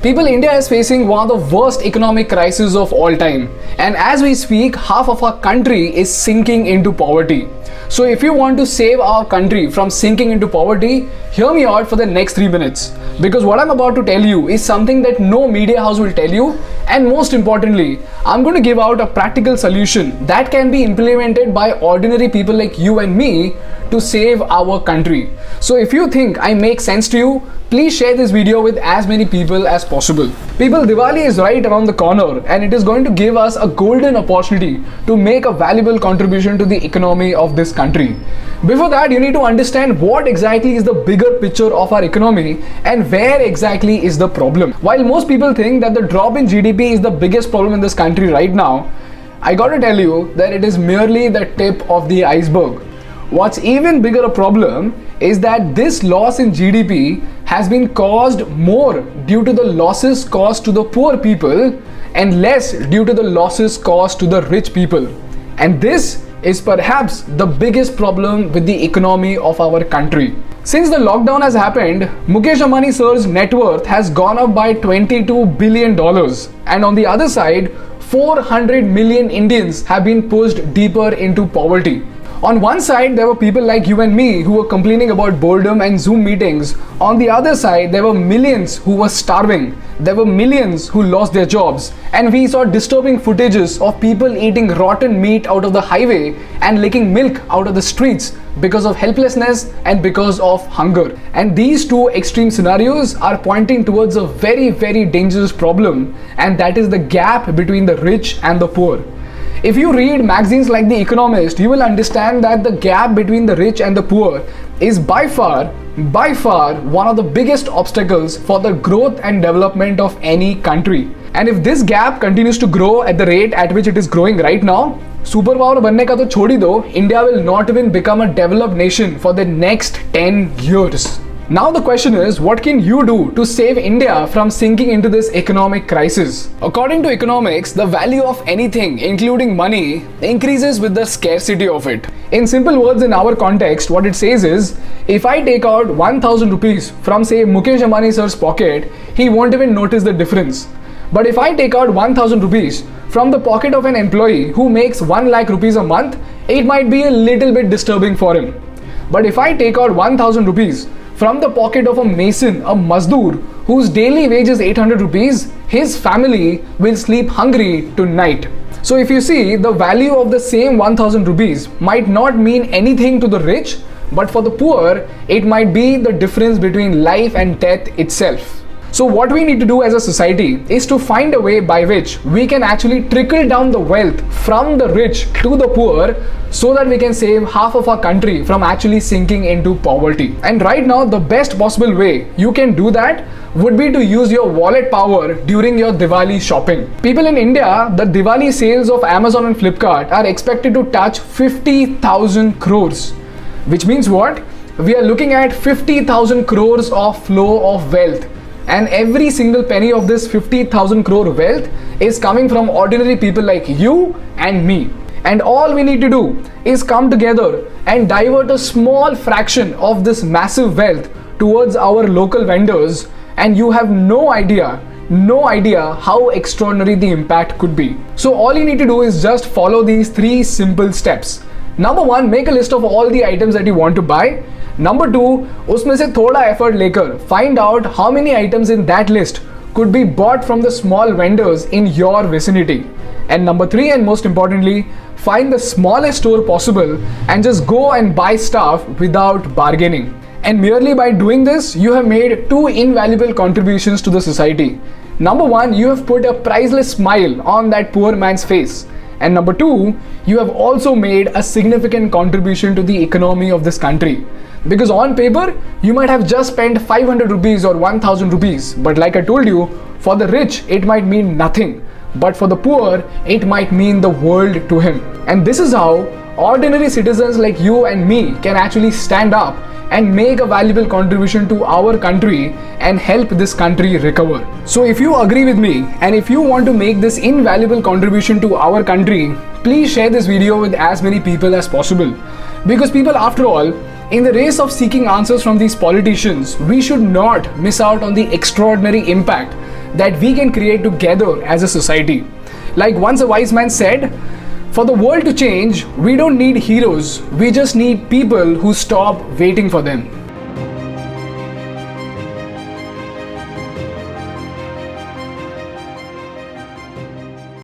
People, India is facing one of the worst economic crises of all time. And as we speak, half of our country is sinking into poverty. So if you want to save our country from sinking into poverty, hear me out for the next 3 minutes. Because what I'm about to tell you is something that no media house will tell you. And most importantly, I'm going to give out a practical solution that can be implemented by ordinary people like you and me to save our country. So if you think I make sense to you, please share this video with as many people as possible. People, Diwali is right around the corner and it is going to give us a golden opportunity to make a valuable contribution to the economy of this country. Before that, you need to understand what exactly is the bigger picture of our economy and where exactly is the problem. While most people think that the drop in GDP is the biggest problem in this country right now, I gotta tell you that it is merely the tip of the iceberg. What's even bigger a problem is that this loss in GDP has been caused more due to the losses caused to the poor people and less due to the losses caused to the rich people. And this is perhaps the biggest problem with the economy of our country. Since the lockdown has happened, Mukesh Ambani sir's net worth has gone up by $22 billion. And on the other side, 400 million Indians have been pushed deeper into poverty. On one side, there were people like you and me who were complaining about boredom and Zoom meetings. On the other side, there were millions who were starving. There were millions who lost their jobs. And we saw disturbing footages of people eating rotten meat out of the highway and licking milk out of the streets because of helplessness and because of hunger. And these two extreme scenarios are pointing towards a very, very dangerous problem, and that is the gap between the rich and the poor. If you read magazines like The Economist, you will understand that the gap between the rich and the poor is by far one of the biggest obstacles for the growth and development of any country. And if this gap continues to grow at the rate at which it is growing right now, superpower बनने का तो छोड़ ही दो, India will not even become a developed nation for the next 10 years. Now the question is, what can you do to save India from sinking into this economic crisis? According to economics, the value of anything, including money, increases with the scarcity of it. In simple words, in our context, what it says is, if I take out 1000 rupees from say Mukesh Ambani sir's pocket, he won't even notice the difference. But if I take out 1000 rupees from the pocket of an employee who makes 1 lakh rupees a month, it might be a little bit disturbing for him. But if I take out 1000 rupees from the pocket of a mason, a mazdoor, whose daily wage is 800 rupees, his family will sleep hungry tonight. So if you see, the value of the same 1000 rupees might not mean anything to the rich, but for the poor, it might be the difference between life and death itself. So what we need to do as a society is to find a way by which we can actually trickle down the wealth from the rich to the poor so that we can save half of our country from actually sinking into poverty. And right now, the best possible way you can do that would be to use your wallet power during your Diwali shopping. People in India, the Diwali sales of Amazon and Flipkart are expected to touch 50,000 crores. Which means what? We are looking at 50,000 crores of flow of wealth. And every single penny of this 50,000 crore wealth is coming from ordinary people like you and me. And all we need to do is come together and divert a small fraction of this massive wealth towards our local vendors, and you have no idea how extraordinary the impact could be. So all you need to do is just follow these 3 simple steps. Number 1, make a list of all the items that you want to buy. Number 2, उसमें से थोड़ा effort लेकर find out how many items in that list could be bought from the small vendors in your vicinity. And number 3, and most importantly, find the smallest store possible and just go and buy stuff without bargaining. And merely by doing this, you have made 2 invaluable contributions to the society. Number 1, you have put a priceless smile on that poor man's face. And number 2, you have also made a significant contribution to the economy of this country. Because on paper, you might have just spent 500 rupees or 1000 rupees. But like I told you, for the rich, it might mean nothing. But for the poor, it might mean the world to him. And this is how ordinary citizens like you and me can actually stand up and make a valuable contribution to our country and help this country recover. So if you agree with me and if you want to make this invaluable contribution to our country, please share this video with as many people as possible. Because people, after all, in the race of seeking answers from these politicians, we should not miss out on the extraordinary impact that we can create together as a society. Like once a wise man said, for the world to change, we don't need heroes, we just need people who stop waiting for them.